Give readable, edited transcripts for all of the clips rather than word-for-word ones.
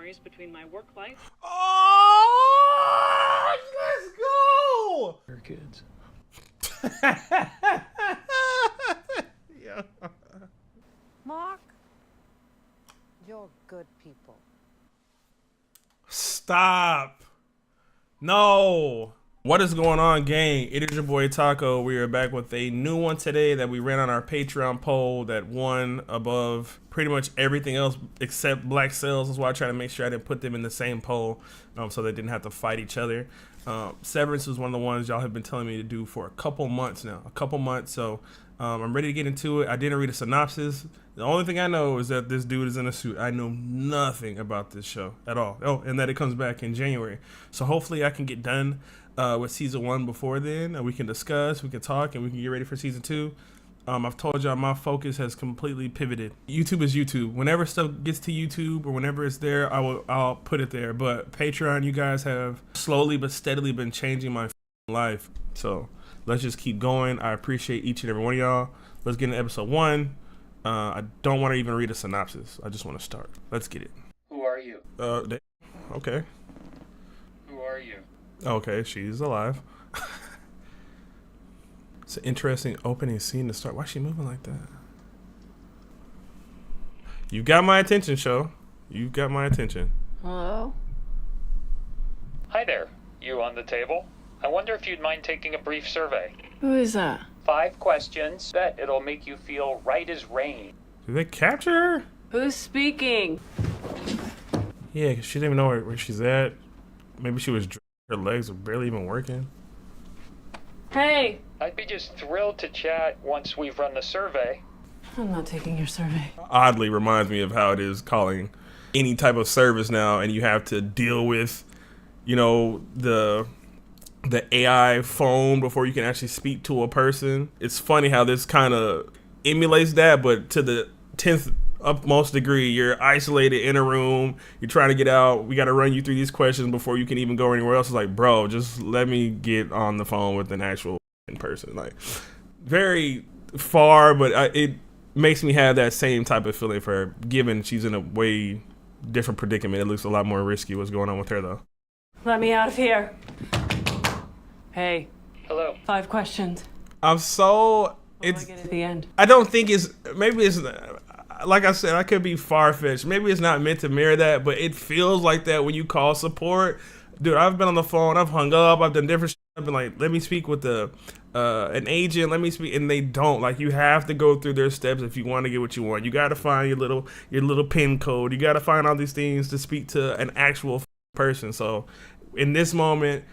memories between my work life. Oh, let's go! Your kids. Yeah. Mark, you're good people. Stop. No. What is going on, gang? It is your boy Taco. We are back with a new one today that we ran on our Patreon poll that won above pretty much everything else except Black Cells. That's why I try to make sure I didn't put them in the same poll so they didn't have to fight each other. Severance was one of the ones y'all have been telling me to do for a couple months now. So I'm ready to get into it. I didn't read a synopsis. The only thing I know is that this dude is in a suit. I know nothing about this show at all. Oh, and that it comes back in January. So hopefully I can get done with season 1 before then, and we can discuss, we can talk, and we can get ready for season 2. I've told y'all my focus has completely pivoted. YouTube is YouTube. Whenever stuff gets to YouTube or whenever it's there, I'll put it there. But Patreon, you guys have slowly but steadily been changing my life. So let's just keep going. I appreciate each and every one of y'all. Let's get into episode 1. I don't want to even read a synopsis. I just want to start. Let's get it. Who are you? Okay. Who are you? Okay, she's alive. It's an interesting opening scene to start. Why is she moving like that? You got my attention, show. You got my attention. Hello? Hi there. You on the table? I wonder if you'd mind taking a brief survey. Who is that? 5 questions. Bet it'll make you feel right as rain. Did they capture her? Who's speaking? Yeah, 'cause she didn't even know where she's at. Maybe she was her legs were barely even working. Hey! I'd be just thrilled to chat once we've run the survey. I'm not taking your survey. Oddly reminds me of how it is calling any type of service now, and you have to deal with, you know, the AI phone before you can actually speak to a person. It's funny how this kind of emulates that, but to the 10th utmost degree. You're isolated in a room, you're trying to get out, we got to run you through these questions before you can even go anywhere else. It's like, bro, just let me get on the phone with an actual person. Like, very far, but it makes me have that same type of feeling for her, given she's in a way different predicament. It looks a lot more risky what's going on with her, though. Let me out of here. Hey. Hello. 5 questions. I'm so... What do I get at the end? I don't think it's... Maybe it's... Like I said, I could be far-fetched. Maybe it's not meant to mirror that, but it feels like that when you call support. Dude, I've been on the phone, I've hung up, I've done different shit. I've been like, let me speak with an agent, let me speak, and they don't. Like, you have to go through their steps if you want to get what you want. You got to find your little pin code. You got to find all these things to speak to an actual person. So, in this moment,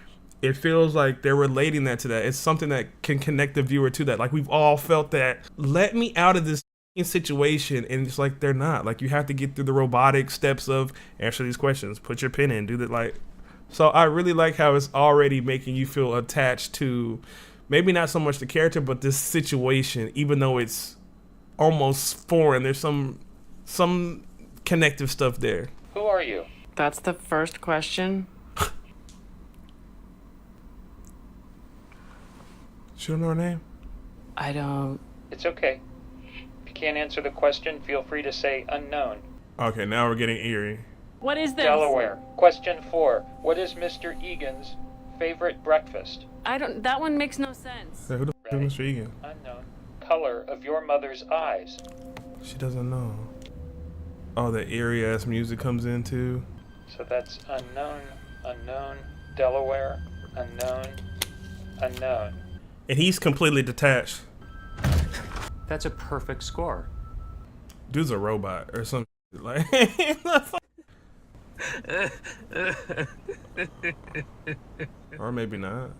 it feels like they're relating that to that. It's something that can connect the viewer to that. Like, we've all felt that. Let me out of this situation, and it's like they're not. Like, you have to get through the robotic steps of answer these questions, put your pin in, do that. Like, so I really like how it's already making you feel attached to maybe not so much the character, but this situation, even though it's almost foreign. There's some connective stuff there. Who are you? That's the first question? She don't know her name? I don't... It's okay. If you can't answer the question, feel free to say unknown. Okay, now we're getting eerie. What is this? Delaware. Question 4. What is Mr. Egan's favorite breakfast? That one makes no sense. Hey, who the f Ready? is Mr. Egan? Unknown. Color of your mother's eyes. She doesn't know. Oh, the eerie ass music comes in too. So that's unknown, unknown, Delaware, unknown, unknown. And he's completely detached. That's a perfect score. Dude's a robot or something. Like, or maybe not.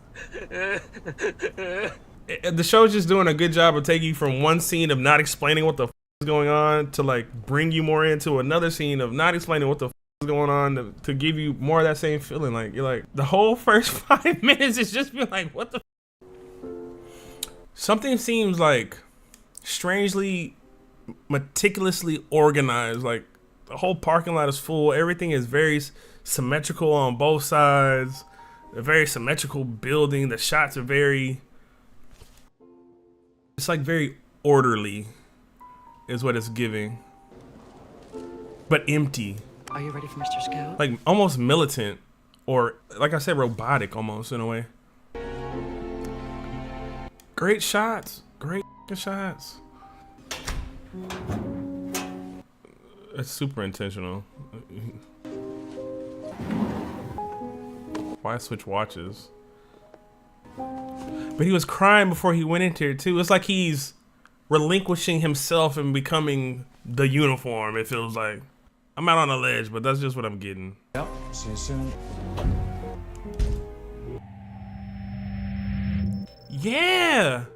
The show's just doing a good job of taking you from one scene of not explaining what the is going on to like bring you more into another scene of not explaining what the is going on to give you more of that same feeling. Like, you're like, the whole first 5 minutes is just being like, what the something seems like strangely meticulously organized. Like, the whole parking lot is full. Everything is very symmetrical on both sides. A very symmetrical building. The shots are very... It's like very orderly is what it's giving. But empty. Are you ready for Mr. Scout? Like almost militant, or like I said, robotic almost in a way. Great shots. Great shots. It's super intentional. Why switch watches? But he was crying before he went into it too. It's like he's relinquishing himself and becoming the uniform. It feels like. I'm out on a ledge, but that's just what I'm getting. Yep. See you soon. Yeah.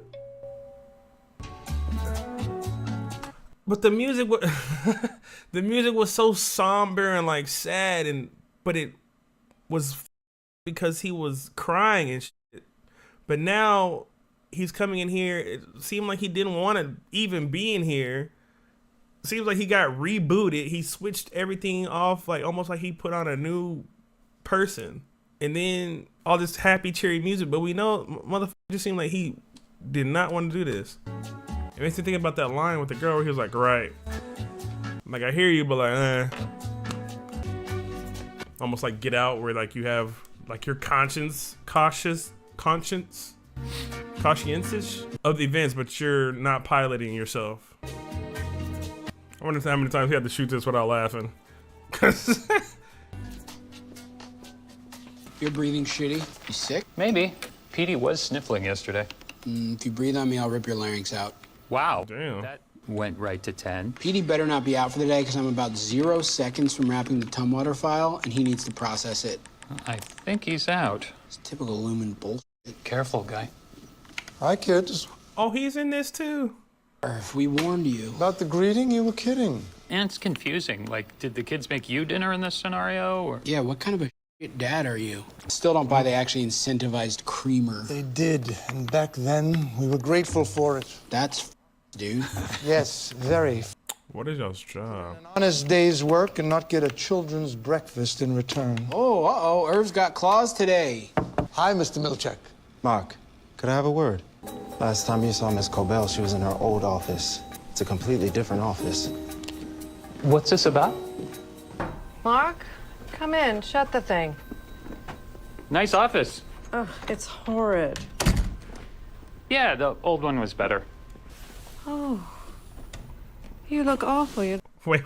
But the music was the music was so somber and like sad, but it was because he was crying and shit. But now he's coming in here. It seemed like he didn't want to even be in here. Seems like he got rebooted. He switched everything off, like almost like he put on a new person. And then all this happy, cheery music. But we know motherfucker just seemed like he did not want to do this. It makes me think about that line with the girl where he was like, right. Like, I hear you, but like, Almost like Get Out, where like you have like your conscientious of the events, but you're not piloting yourself. I wonder how many times he had to shoot this without laughing. You're breathing shitty. You sick? Maybe. Petey was sniffling yesterday. If you breathe on me, I'll rip your larynx out. Wow. Damn. That went right to 10. Petey better not be out for the day, because I'm about 0 seconds from wrapping the Tumwater file, and he needs to process it. I think he's out. It's typical Lumen bullshit. Careful, guy. Hi, kids. Oh, he's in this too. If we warned you. About the greeting, you were kidding. And it's confusing. Like, did the kids make you dinner in this scenario, or? Yeah, what kind of a shit dad are you? Still don't buy they actually incentivized creamer. They did, and back then, we were grateful for it. That's dude. Yes, very. What is y'all's job? An honest day's work and not get a children's breakfast in return. Oh, uh-oh, Irv's got claws today. Hi, Mr. Milchek. Mark, could I have a word? Last time you saw Miss Cobell, she was in her old office. It's a completely different office. What's this about? Mark, come in. Shut the thing. Nice office. Ugh, it's horrid. Yeah, the old one was better. Oh, you look awful. You. Wait.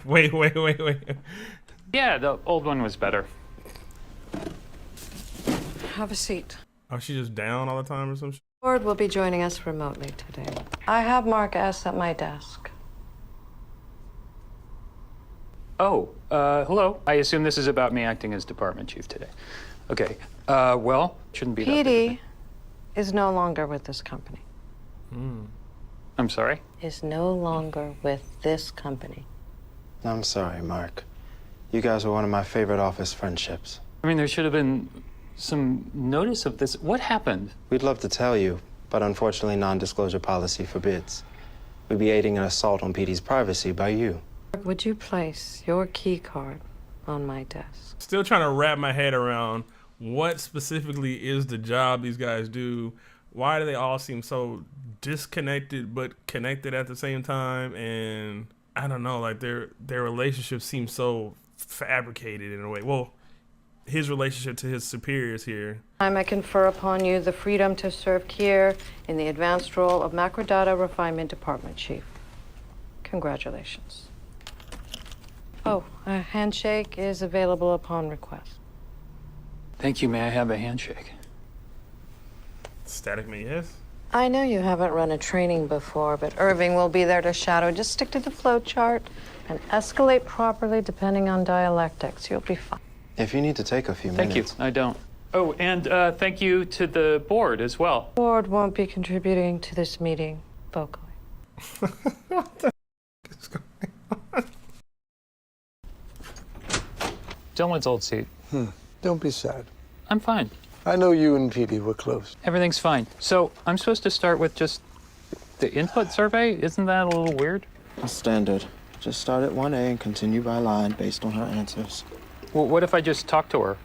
Yeah, the old one was better. Have a seat. Oh, she just down all the time or some shit? Board will be joining us remotely today. I have Mark S. at my desk. Oh, hello. I assume this is about me acting as department chief today. Okay, well, shouldn't be that big a Petey thing. is no longer with this company. I'm sorry? Is no longer with this company. I'm sorry, Mark. You guys were one of my favorite office friendships. I mean, there should have been some notice of this. What happened? We'd love to tell you, but unfortunately non-disclosure policy forbids. We'd be aiding an assault on Petey's privacy by you. Would you place your key card on my desk? Still trying to wrap my head around what specifically is the job these guys do. Why do they all seem so disconnected but connected at the same time? And I don't know, like their relationship seems so fabricated in a way. Well, his relationship to his superiors here. I confer upon you the freedom to serve here in the advanced role of Macrodata Refinement Department Chief. Congratulations. Oh, a handshake is available upon request. Thank you. May I have a handshake? Static me, yes? I know you haven't run a training before, but Irving will be there to shadow. Just stick to the flow chart and escalate properly depending on dialectics. You'll be fine. If you need to take a few Thank minutes. you. I don't. Oh, and thank you to the board as well. The board won't be contributing to this meeting vocally. What the is going on? Dylan's old seat. Don't be sad. I'm fine. I know you and Petey were close. Everything's fine. So I'm supposed to start with just the input survey? Isn't that a little weird? Standard. Just start at 1A and continue by line based on her answers. Well, what if I just talk to her?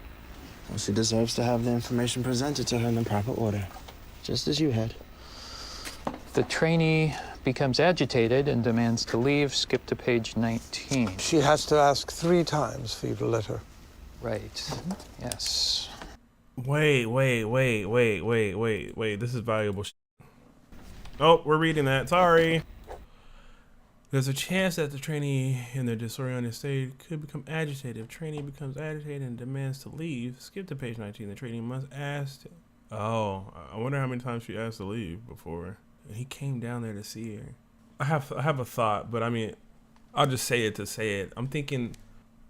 Well, she deserves to have the information presented to her in the proper order. Just as you had. The trainee becomes agitated and demands to leave. Skip to page 19. She has to ask 3 times for you to let her. Right. Yes. Wait. This is valuable. Oh, we're reading that. Sorry. There's a chance that the trainee in their disoriented state could become agitated. If trainee becomes agitated and demands to leave, skip to page 19. The trainee must ask. Oh, I wonder how many times she asked to leave before. And he came down there to see her. I have a thought, but I mean, I'll just say it to say it. I'm thinking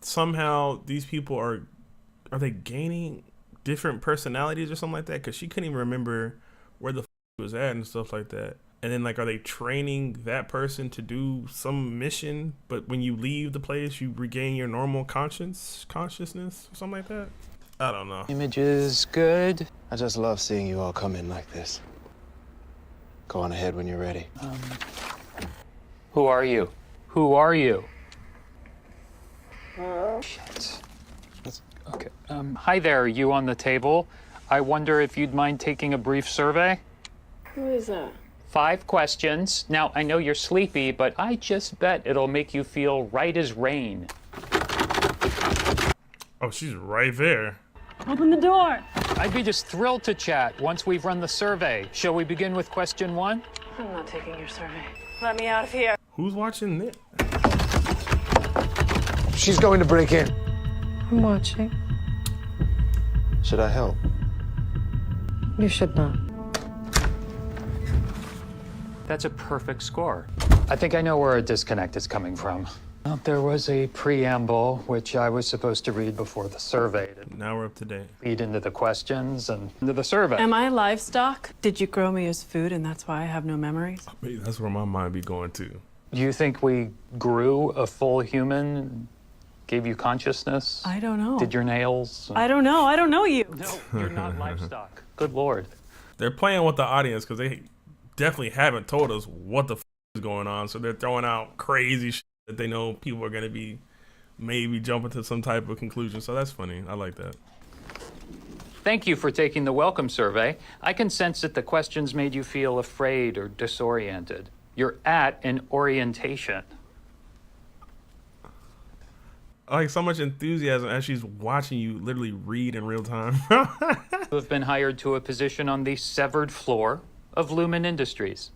somehow these people are they gaining different personalities or something like that? Because she couldn't even remember where the she was at and stuff like that. And then, like, are they training that person to do some mission, but when you leave the place, you regain your normal consciousness or something like that? I don't know. Image is good. I just love seeing you all come in like this. Go on ahead when you're ready. Who are you? Who are you? Shit. Okay. Hi there, you on the table. I wonder if you'd mind taking a brief survey? Who is that? 5 questions. Now, I know you're sleepy, but I just bet it'll make you feel right as rain. Oh, she's right there. Open the door. I'd be just thrilled to chat once we've run the survey. Shall we begin with question 1? I'm not taking your survey. Let me out of here. Who's watching this? She's going to break in. I'm watching. Should I help? You should not. That's a perfect score. I think I know where a disconnect is coming from. Well, there was a preamble, which I was supposed to read before the survey to Now we're up to date. lead into the questions and into the survey. Am I livestock? Did you grow me as food and that's why I have no memories? Wait, that's where my mind be going to. You think we grew a full human, gave you consciousness? I don't know. Did your nails? I don't know. I don't know you. No, you're not livestock. Good Lord. They're playing with the audience because they definitely haven't told us what the is going on. So they're throwing out crazy shit that they know people are going to be maybe jumping to some type of conclusion. So that's funny. I like that. Thank you for taking the welcome survey. I can sense that the questions made you feel afraid or disoriented. You're at an orientation. I like so much enthusiasm as she's watching you literally read in real time. You have been hired to a position on the severed floor of Lumen Industries.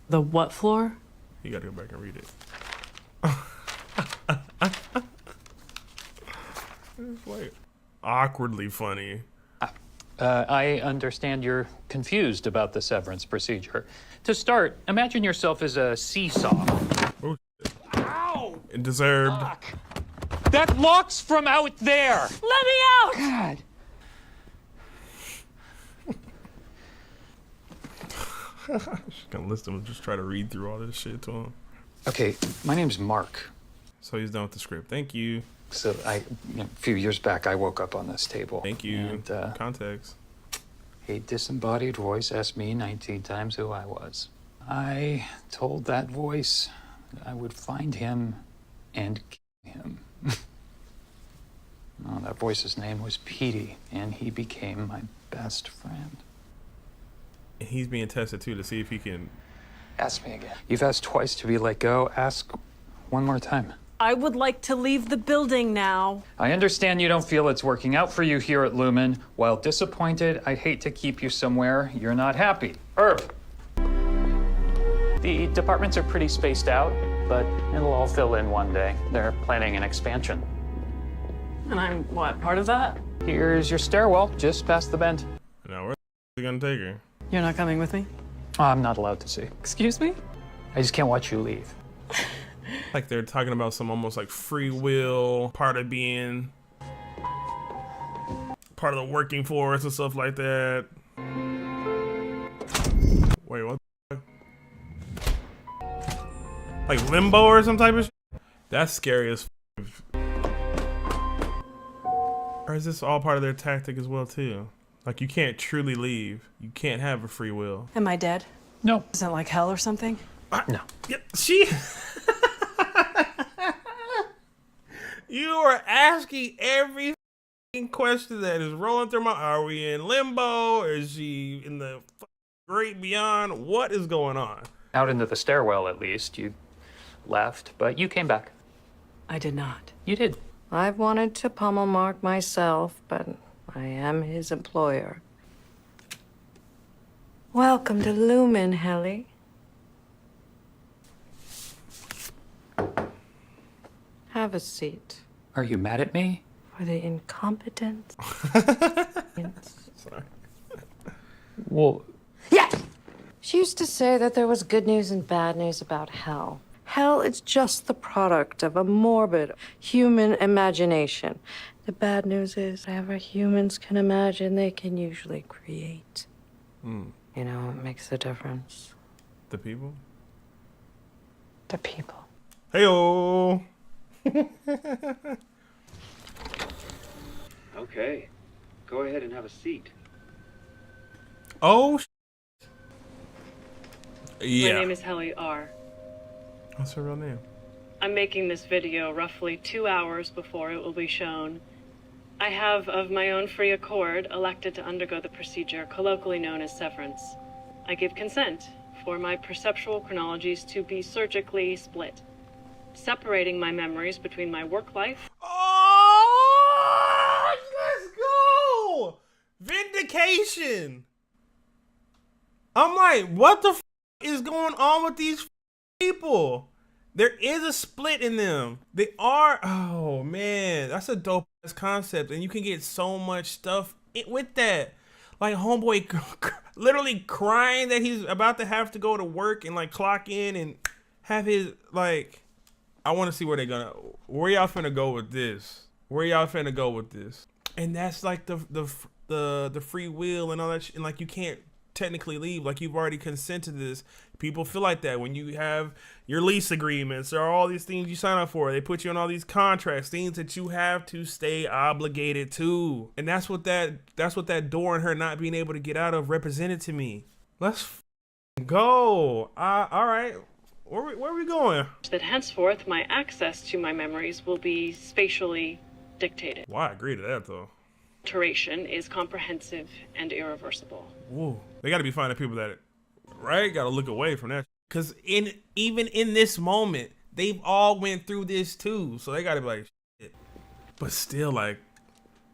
The what floor? You gotta go back and read it. It's like awkwardly funny. I understand you're confused about the severance procedure. To start, imagine yourself as a seesaw. Oh, shit. Ow! It deserved. Fuck. That lock's from out there! Let me out! God. She's gonna list him and just try to read through all this shit to him. Okay, my name's Mark. So he's done with the script. Thank you. So a few years back, I woke up on this table. Thank you. And Context. a disembodied voice asked me 19 times who I was. I told that voice I would find him and kill him. Oh, that voice's name was Petey, and he became my best friend. And he's being tested too to see if he can. Ask me again. You've asked twice to be let go. Ask one more time. I would like to leave the building now. I understand you don't feel it's working out for you here at Lumen. While disappointed, I'd hate to keep you somewhere you're not happy. Herb. The departments are pretty spaced out, but it'll all fill in one day. They're planning an expansion. And I'm, what, part of that? Here's your stairwell, just past the bend. Now where the gonna take her? You're not coming with me? I'm not allowed to see. Excuse me? I just can't watch you leave. Like they're talking about some almost like free will, part of being part of the working force and stuff like that. Wait, what? Like limbo or some type of shit? That's scary as f. Or is this all part of their tactic as well too? Like you can't truly leave. You can't have a free will. Am I dead? No. Is it like hell or something? No. Yep, she. You are asking every question that is rolling through my. Are we in limbo? Is she in the great beyond? What is going on? Out into the stairwell, at least. You left, but you came back. I did not. You did. I've wanted to pummel Mark myself, but I am his employer. Welcome to Lumen, Helly. Have a seat. Are you mad at me? For the incompetence. Sorry. Well, Yes! She used to say that there was good news and bad news about hell. Hell is just the product of a morbid human imagination. The bad news is, whatever humans can imagine, they can usually create. You know what makes the difference? The people? The people. Hey-o! Okay, go ahead and have a seat. Oh, My yeah. name is Helly R. What's her real name? I'm making this video roughly 2 hours before it will be shown. I have, of my own free accord, elected to undergo the procedure colloquially known as severance. I give consent for my perceptual chronologies to be surgically split, separating my memories between my work life. Oh, let's go! Vindication. I'm like, what the is going on with these people? There is a split in them. They are, oh man, that's a dope ass concept, and you can get so much stuff with that. Like homeboy literally crying that he's about to have to go to work and like clock in and have his like. I want to see where where y'all finna go with this. Where y'all finna go with this? And that's like the free will and all that shit. And like you can't technically leave, like you've already consented to this. People feel like that when you have your lease agreements or all these things you sign up for. They put you on all these contracts, things that you have to stay obligated to. And that's what that door and her not being able to get out of represented to me. Let's go. All right. Where are we going? That henceforth my access to my memories will be spatially dictated. Well, I agree to that though. Alteration is comprehensive and irreversible. Whoa. They gotta be finding people that, right? Gotta look away from that. Cause even in this moment, they've all went through this too. So they gotta be like, shit. But still, like,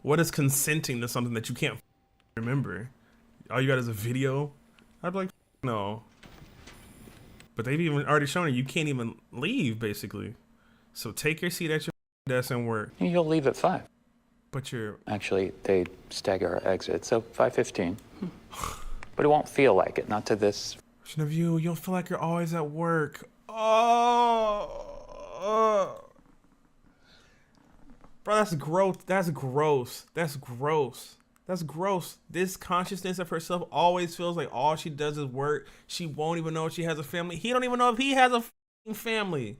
what is consenting to something that you can't remember? All you got is a video? I'd be like, no. But they've even already shown you can't even leave, basically. So take your seat at your desk and work. you'll leave at 5. But you're... Actually, they stagger our exit, so 5:15. But it won't feel like it, not to this. Version of you, you'll feel like you're always at work. Oh, bro, that's gross. That's gross. That's gross. That's gross. This consciousness of herself always feels like all she does is work. She won't even know if she has a family. He don't even know if he has a family.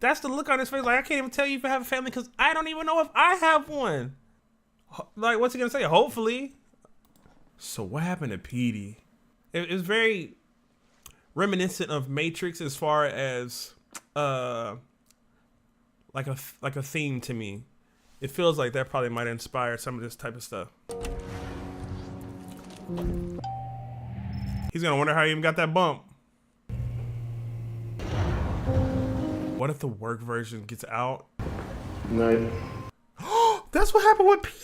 That's the look on his face. Like, I can't even tell you if I have a family because I don't even know if I have one. Like, what's he gonna say? Hopefully. So what happened to Petey? It's very reminiscent of Matrix as far as like a theme to me. It feels like that probably might inspire some of this type of stuff. He's gonna wonder how he even got that bump. What if the work version gets out? No. That's what happened with Petey.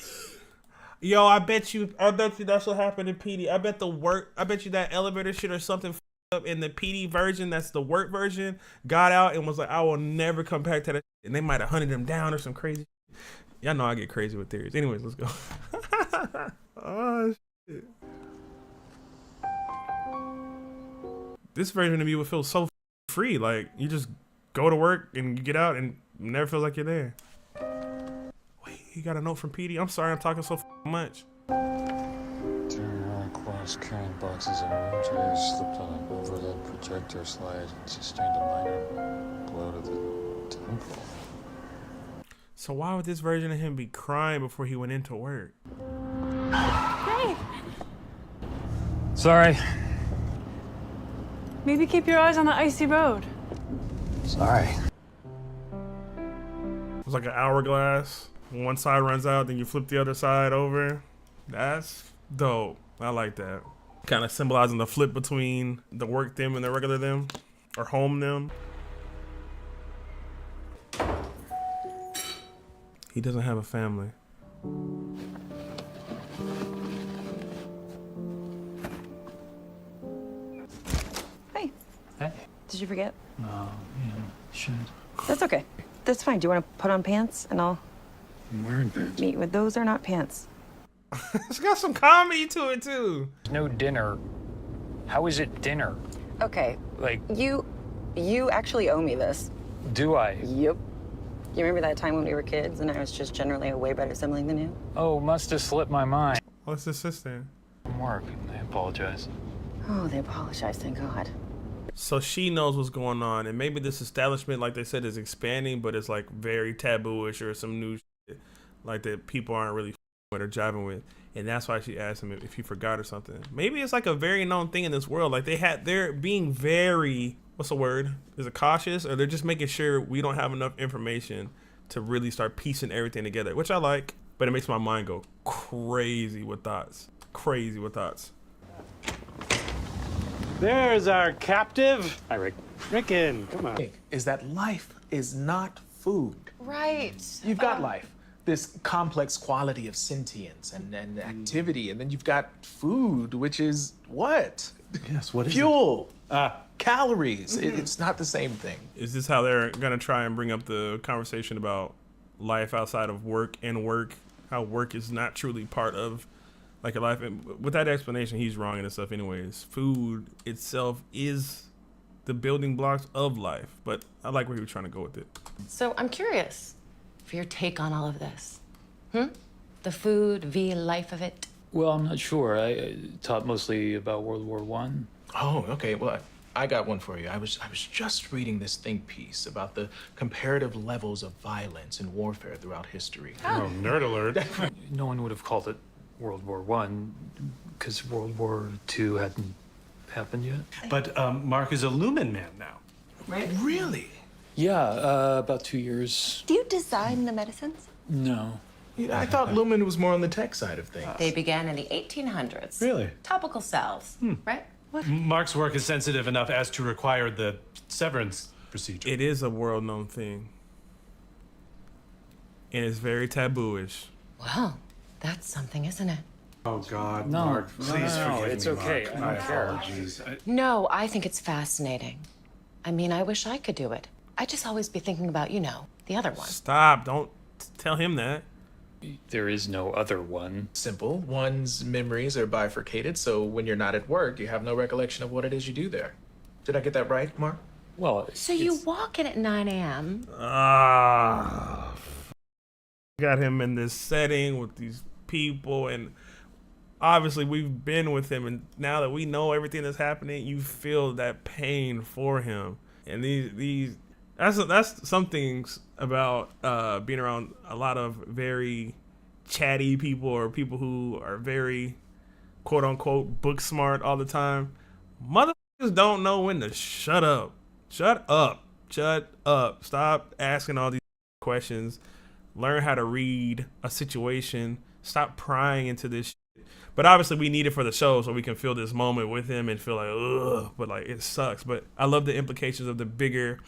Yo, I bet you that's what happened to Petey. I bet you that elevator shit or something up in the PD version, that's the work version, got out and was like, I will never come back to that. And they might have hunted him down or some crazy. Y'all know I get crazy with theories. Anyways, let's go. Oh, shit. This version of you would feel so free. Like, you just go to work and you get out and never feels like you're there. Wait, he got a note from PD. I'm sorry I'm talking so much. Cross carrying boxes and room chairs, slipped on an overhead projector slide and sustained a minor blow to the temple. So why would this version of him be crying before he went into work? Hey! Sorry. Maybe keep your eyes on the icy road. Sorry. It's like an hourglass. One side runs out, then you flip the other side over. That's dope. I like that. Kind of symbolizing the flip between the work them and the regular them, or home them. He doesn't have a family. Hey. Hey. Did you forget? Oh, yeah, should. That's okay. That's fine. Do you want to put on pants and I'll I'm wearing pants. meet with those are not pants. It's got some comedy to it too. No dinner. How is it dinner? Okay. Like, You actually owe me this. do I? Yep. You remember that time when we were kids and I was just generally a way better sibling than you? Oh, must have slipped my mind. What's his sister? Mark, I apologize. Oh, they apologized, thank God. So she knows what's going on, and maybe this establishment, like they said, is expanding, but it's like very taboo-ish or some new shit like that people aren't really with or jiving with, and that's why she asked him if he forgot or something. Maybe it's like a very known thing in this world. Like they're being very, what's the word? Is it cautious, or they're just making sure we don't have enough information to really start piecing everything together, which I like, but it makes my mind go crazy with thoughts. Crazy with thoughts. There's our captive. Hi, Rick. Rickon, come on. Is that life is not food. Right. You've got life, this complex quality of sentience and activity, and then you've got food, which is what? Yes, what is Fuel. Calories. It's not the same thing. Is this how they're gonna try and bring up the conversation about life outside of work and work? How work is not truly part of like a life? And with that explanation, he's wrong in this stuff anyways. Food itself is the building blocks of life, but I like where he was trying to go with it. So I'm curious for your take on all of this. The food, v life of it. Well, I'm not sure. I taught mostly about World War I. Oh, okay. Well, I got one for you. I was just reading this think piece about the comparative levels of violence and warfare throughout history. Oh, nerd alert. No one would have called it World War I because World War II hadn't happened yet. But Mark is a Lumen man now. Right? Really? Yeah, about 2 years. Do you design the medicines? No. I thought Lumen was more on the tech side of things. They began in the 1800s. Really? Topical salves, right? Mark's work is sensitive enough as to require the severance procedure. It is a world-known thing, and it's very taboo-ish. Well, that's something, isn't it? Oh, God, No, Mark, please no, forgive it's me, okay. Mark. I My don't care. apologies. No, I think it's fascinating. I mean, I wish I could do it. I'd just always be thinking about, the other one. Stop! Don't tell him that. There is no other one. Simple. One's memories are bifurcated, so when you're not at work, you have no recollection of what it is you do there. Did I get that right, Mark? Well, So you walk in at 9 a.m. Got him in this setting with these people, and obviously we've been with him, and now that we know everything that's happening, you feel that pain for him. And that's some things about being around a lot of very chatty people, or people who are very quote unquote book smart all the time. Motherfuckers don't know when to shut up. Shut up. Stop asking all these questions. Learn how to read a situation. Stop prying into this shit. But obviously we need it for the show so we can feel this moment with him and feel like, ugh, but like it sucks. But I love the implications of the bigger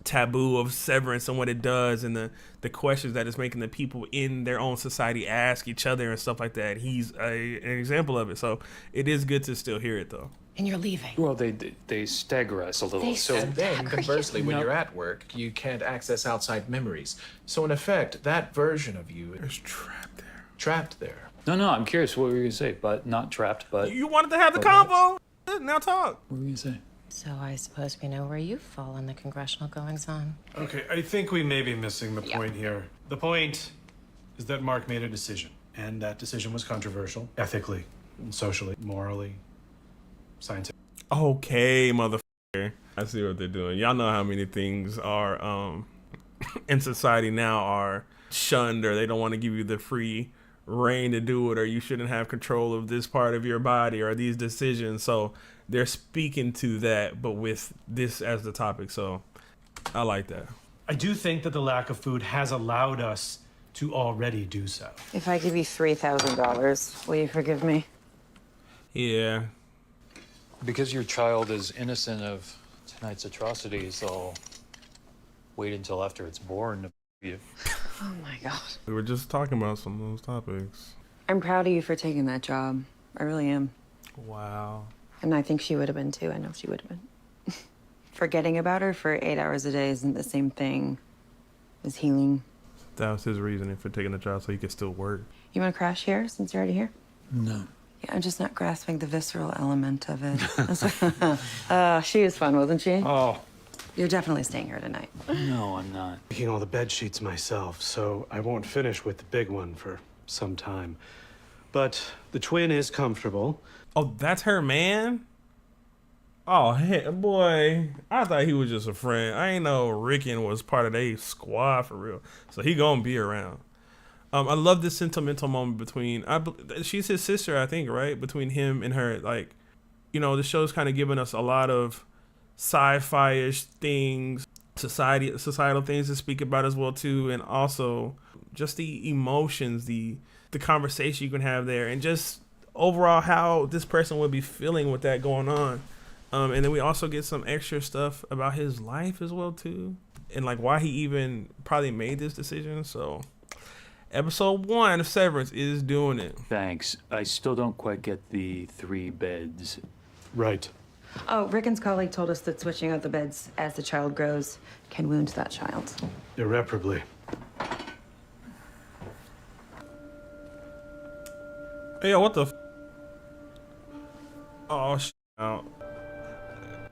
taboo of severance and what it does, and the questions that it's making the people in their own society ask each other and stuff like that. He's an example of it. So it is good to still hear it though. And you're leaving. Well, they stagger us a little. And then, conversely, when you're at work, you can't access outside memories. So in effect, that version of you is trapped there. Trapped there. No, I'm curious what were you gonna say, but not trapped, but... You wanted to have the convo. Now talk. What were you gonna say? So I suppose we know where you fall in the congressional goings-on. Okay, I think we may be missing the point here. The point is that Mark made a decision, and that decision was controversial, ethically, socially, morally, scientifically. Okay, motherfucker. I see what they're doing. Y'all know how many things are in society now are shunned, or they don't want to give you the free reign to do it, or you shouldn't have control of this part of your body or these decisions. So they're speaking to that, but with this as the topic. So I like that. I do think that the lack of food has allowed us to already do so. If I give you $3,000, will you forgive me? Yeah. Because your child is innocent of tonight's atrocities, I'll wait until after it's born to you. Oh my God. We were just talking about some of those topics. I'm proud of you for taking that job. I really am. Wow. And I think she would have been too. I know she would have been. Forgetting about her for 8 hours a day isn't the same thing as healing. That was his reasoning for taking the job, so he could still work. You want to crash here since you're already here? No. Yeah, I'm just not grasping the visceral element of it. She was fun, wasn't she? Oh. You're definitely staying here tonight. No, I'm not. Making all the bed sheets myself, so I won't finish with the big one for some time. But the twin is comfortable. Oh, that's her man? Oh, hey, boy. I thought he was just a friend. I ain't know Rickon was part of their squad for real. So he gonna be around. I love this sentimental moment between, she's his sister, I think, right? Between him and her. Like, you know, the show's kind of giving us a lot of sci-fi-ish things, societal things to speak about as well, too. And also just the emotions, the conversation you can have there, and just overall how this person would be feeling with that going on. And then we also get some extra stuff about his life as well, too. And like why he even probably made this decision. So episode 1 of Severance is doing it. Thanks. I still don't quite get the 3 beds. Right. Oh, Rickon's colleague told us that switching out the beds as the child grows can wound that child. Irreparably. Hey, yo, what the oh,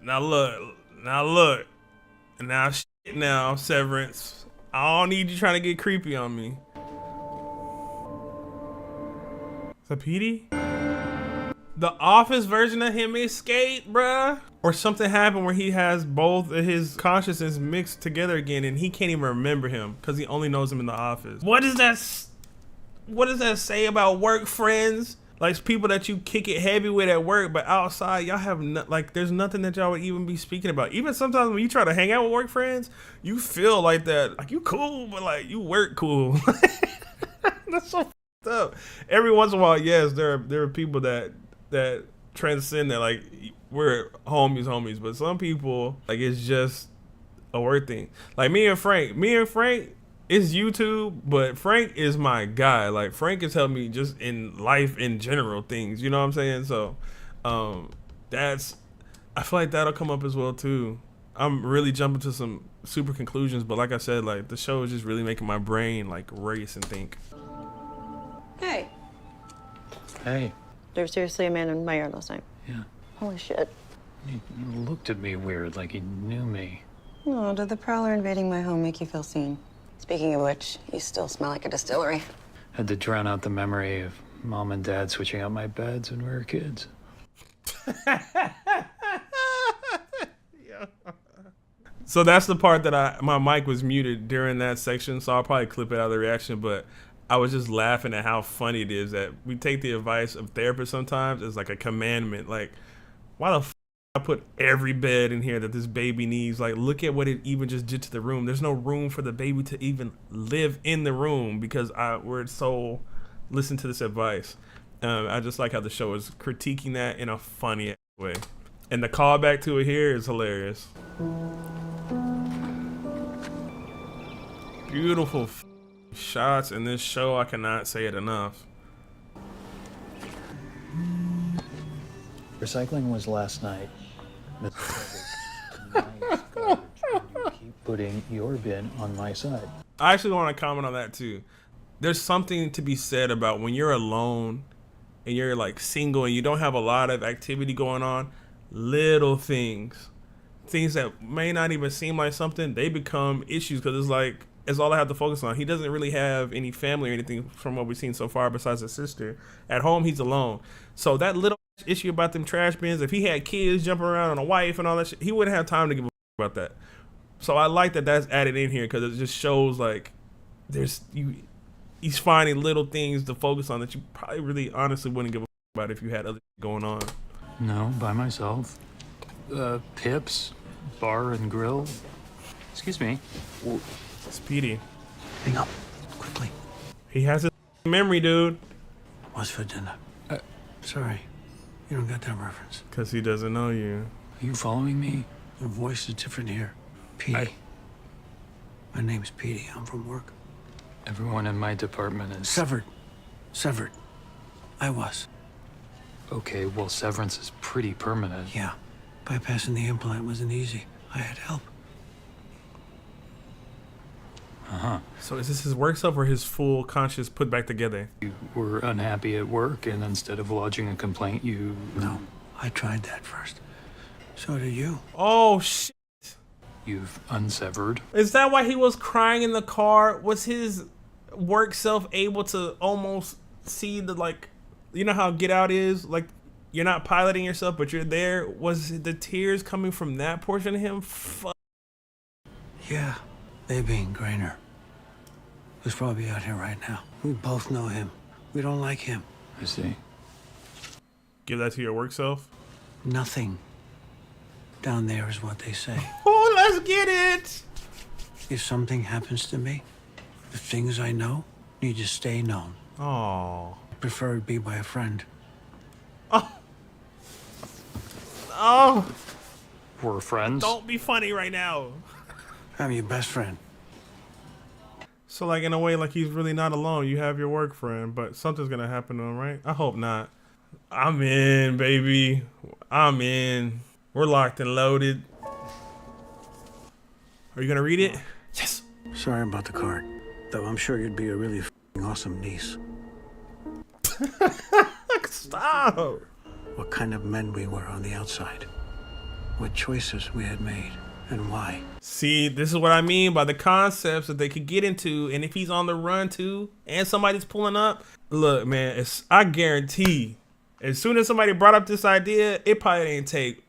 now look. Now, Severance. I don't need you trying to get creepy on me. Is that Petey? The Office version of him escaped, bruh? Or something happened where he has both of his consciousness mixed together again and he can't even remember him because he only knows him in the Office. What does that say about work friends? Like people that you kick it heavy with at work, but outside y'all have there's nothing that y'all would even be speaking about. Even sometimes when you try to hang out with work friends, you feel like that, like you cool, but like you work cool. That's so fucked up. Every once in a while, yes, there are people that transcend that, like we're homies, but some people, like it's just a work thing. Like me and Frank, it's YouTube, but Frank is my guy. Like Frank has helped me just in life in general things, you know what I'm saying? So I feel like that'll come up as well too. I'm really jumping to some super conclusions, but like I said, like the show is just really making my brain like race and think. Hey. Hey. There's seriously a man in my yard last night. Yeah. Holy shit. He looked at me weird, like he knew me. Oh, did the prowler invading my home make you feel seen? Speaking of which, you still smell like a distillery. Had to drown out the memory of Mom and Dad switching out my beds when we were kids. So that's the part that my mic was muted during that section, so I'll probably clip it out of the reaction, but I was just laughing at how funny it is that we take the advice of therapists sometimes as like a commandment. Like, why the I put every bed in here that this baby needs? Like, look at what it even just did to the room. There's no room for the baby to even live in the room because we're so listen to this advice. I just like how the show is critiquing that in a funny way. And the callback to it here is hilarious. Beautiful shots in this show. I cannot say it enough. Recycling was last night. Tonight, garbage, and you keep putting your bin on my side. I actually want to comment on that too. There's something to be said about when you're alone and you're like single and you don't have a lot of activity going on, little things that may not even seem like something, they become issues because it's like, it's all I have to focus on. He doesn't really have any family or anything from what we've seen so far besides his sister. At home, he's alone. So that little issue about them trash bins, if he had kids jumping around and a wife and all that shit, he wouldn't have time to give a about that. So I like that that's added in here because it just shows like he's finding little things to focus on that you probably really honestly wouldn't give a about if you had other going on. No, by myself. Pips, bar and grill. Excuse me. Speedy. Hang up, quickly. He has his memory, dude. What's for dinner? Sorry. You don't got that reference. Because he doesn't know you. Are you following me? Your voice is different here. Petey. My name's Petey. I'm from work. Everyone in my department is... Severed. Severed. I was. Okay, well, severance is pretty permanent. Yeah. Bypassing the implant wasn't easy. I had help. Uh-huh. So is this his work self or his full conscious put back together? You were unhappy at work, and instead of lodging a complaint, you... No, I tried that first. So did you. Oh, shit. You've unsevered. Is that why he was crying in the car? Was his work self able to almost see the, like, you know how Get Out is? Like, you're not piloting yourself, but you're there. Was the tears coming from that portion of him? Fuck. Yeah. They being Grainer. Who's probably out here right now. We both know him. We don't like him. I see. Give that to your work self? Nothing. Down there is what they say. Oh, let's get it! If something happens to me, the things I know need to stay known. Oh. I prefer it be by a friend. Oh. Oh. We're friends? Don't be funny right now. I'm your best friend. So, like, in a way, like, he's really not alone. You have your work friend, but something's gonna happen to him, right? I hope not. I'm in, baby. I'm in. We're locked and loaded. Are you gonna read it? Yes. Sorry about the card, though I'm sure you'd be a really awesome niece. Stop. What kind of men we were on the outside. What choices we had made. And why? See, this is what I mean by the concepts that they could get into, and if he's on the run too, and somebody's pulling up, look, man, I guarantee, as soon as somebody brought up this idea, it probably didn't take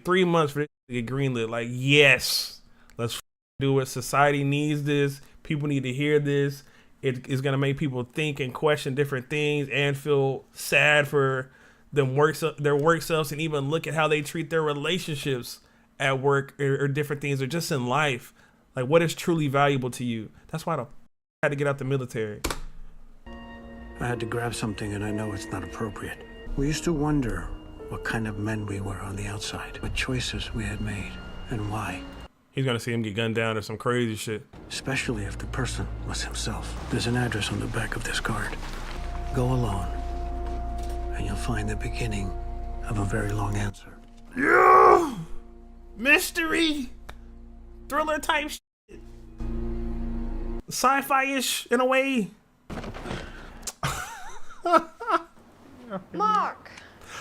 3 months for it to get greenlit. Like, yes, let's do it. Society needs this. People need to hear this. It is gonna make people think and question different things, and feel sad for their work selves, and even look at how they treat their relationships at work or different things, or just in life. Like, what is truly valuable to you? That's why I had to get out the military. I had to grab something, and I know it's not appropriate. We used to wonder what kind of men we were on the outside, what choices we had made, and why. He's gonna see him get gunned down or some crazy shit. Especially if the person was himself. There's an address on the back of this card. Go alone, and you'll find the beginning of a very long answer. Yeah! Mystery, thriller type shit, sci-fi-ish in a way. Mark,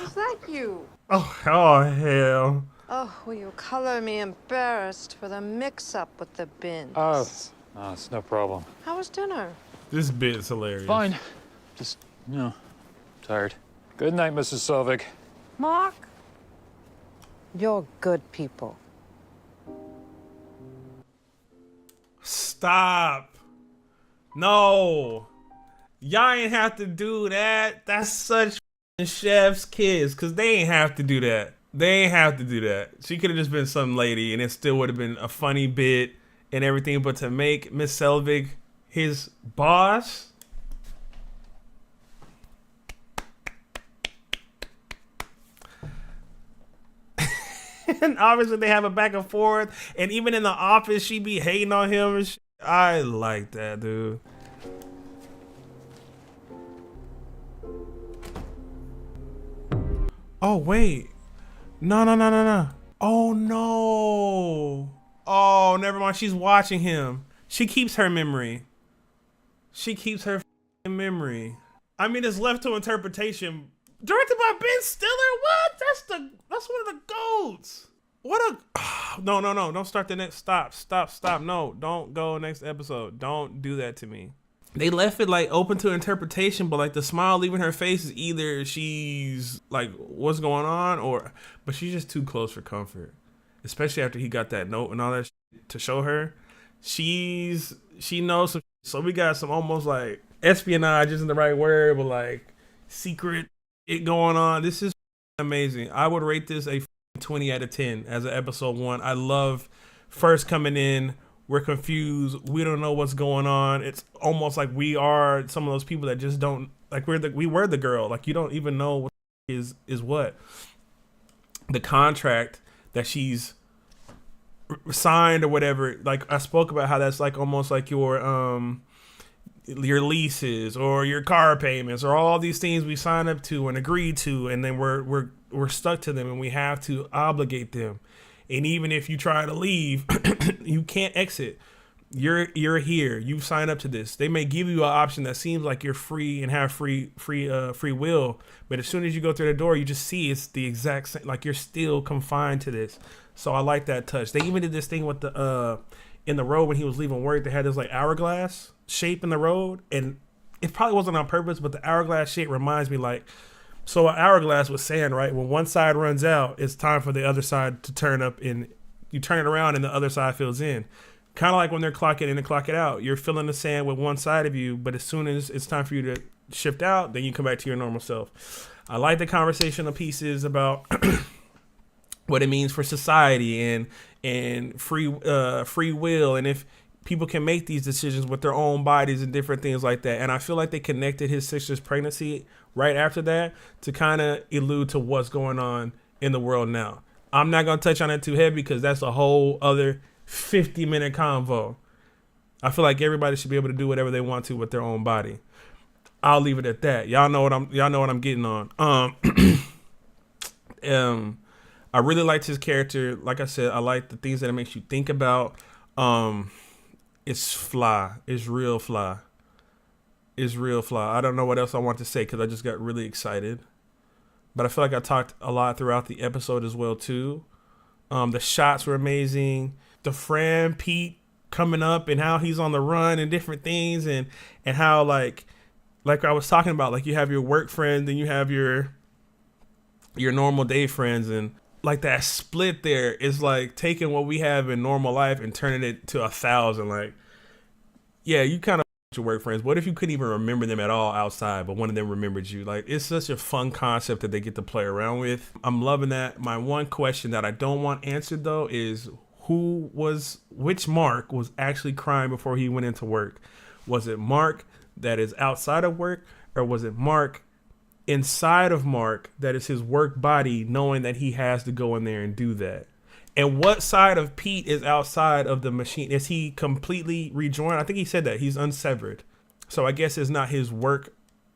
is that you? Oh hell. Oh, will you color me embarrassed for the mix-up with the bins? Oh, it's no problem. How was dinner? This bit's hilarious. Fine. Just, tired. Good night, Mrs. Selvig. Mark, you're good people. Stop. No. Y'all ain't have to do that. That's such chef's kids, because they ain't have to do that. They ain't have to do that. She could have just been some lady, and it still would have been a funny bit and everything, but to make Miss Selvig his boss... And obviously they have a back and forth, and even in the office she be hating on him and shit. I like that, dude. Oh wait, no. Oh no. Oh, never mind. She's watching him. She keeps her memory. She keeps her memory. I mean, it's left to interpretation. Directed by Ben Stiller? What? That's one of the GOATs. What a... No. Don't start the next... Stop. No, don't go next episode. Don't do that to me. They left it, like, open to interpretation, but, like, the smile leaving her face is either she's, like, what's going on, or... But she's just too close for comfort. Especially after he got that note and all that shit to show her. She knows some... So we got some almost, like, espionage isn't the right word, but, like, secret... it going on. This is amazing. I would rate this a 20 out of 10 as an episode 1. I love first coming in, we're confused, we don't know what's going on. It's almost like we are some of those people that just don't, like, we were the girl, like, you don't even know what's is what? The contract that she's signed or whatever. Like I spoke about how that's like almost like your leases or your car payments or all these things we sign up to and agree to, and then we're stuck to them and we have to obligate them. And even if you try to leave, you can't exit. You're here. You sign up to this. They may give you an option that seems like you're free and have free will, but as soon as you go through the door, you just see it's the exact same. Like you're still confined to this. So I like that touch. They even did this thing with the in the road when he was leaving work. They had this like hourglass shape in the road, and it probably wasn't on purpose, but the hourglass shape reminds me like. So an hourglass was saying, right, when one side runs out, it's time for the other side to turn up, and you turn it around and the other side fills in. Kind of like when they're clocking in and clocking out. You're filling the sand with one side of you, but as soon as it's time for you to shift out, then you come back to your normal self. I like the conversational pieces about what it means for society and free will, and if people can make these decisions with their own bodies and different things like that. And I feel like they connected his sister's pregnancy right after that to kind of allude to what's going on in the world now. I'm not going to touch on it too heavy because that's a whole other 50-minute convo. I feel like everybody should be able to do whatever they want to with their own body. I'll leave it at that. Y'all know what I'm getting on. I really liked his character. Like I said, I like the things that it makes you think about. It's fly. It's real fly. It's real fly. I don't know what else I want to say because I just got really excited. But I feel like I talked a lot throughout the episode as well too. The shots were amazing. The friend Pete coming up and how he's on the run and different things, and how like I was talking about, like you have your work friends and you have your normal day friends, and like that split there is like taking what we have in normal life and turning it to 1,000. Like, yeah, you kind of your work friends. What if you couldn't even remember them at all outside, but one of them remembered you? Like, it's such a fun concept that they get to play around with. I'm loving that. My one question that I don't want answered though is which Mark was actually crying before he went into work? Was it Mark that is outside of work, or was it Mark inside of Mark that is his work body, knowing that he has to go in there and do that? And what side of Pete is outside of the machine? Is he completely rejoined? I think he said that he's unsevered. So I guess it's not his work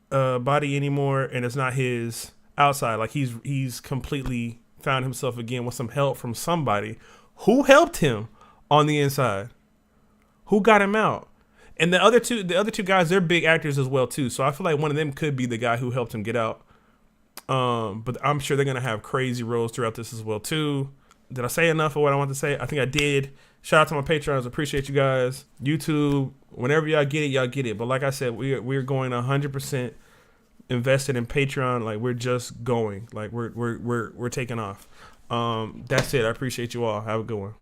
body anymore, and it's not his outside. Like he's completely found himself again with some help from somebody. Who helped him on the inside? Who got him out? And the other two guys, they're big actors as well too. So I feel like one of them could be the guy who helped him get out. But I'm sure they're gonna have crazy roles throughout this as well too. Did I say enough of what I want to say? I think I did. Shout out to my patrons. Appreciate you guys. YouTube, whenever y'all get it, y'all get it. But like I said, we're going 100% invested in Patreon. Like we're just going. Like we're taking off. That's it. I appreciate you all. Have a good one.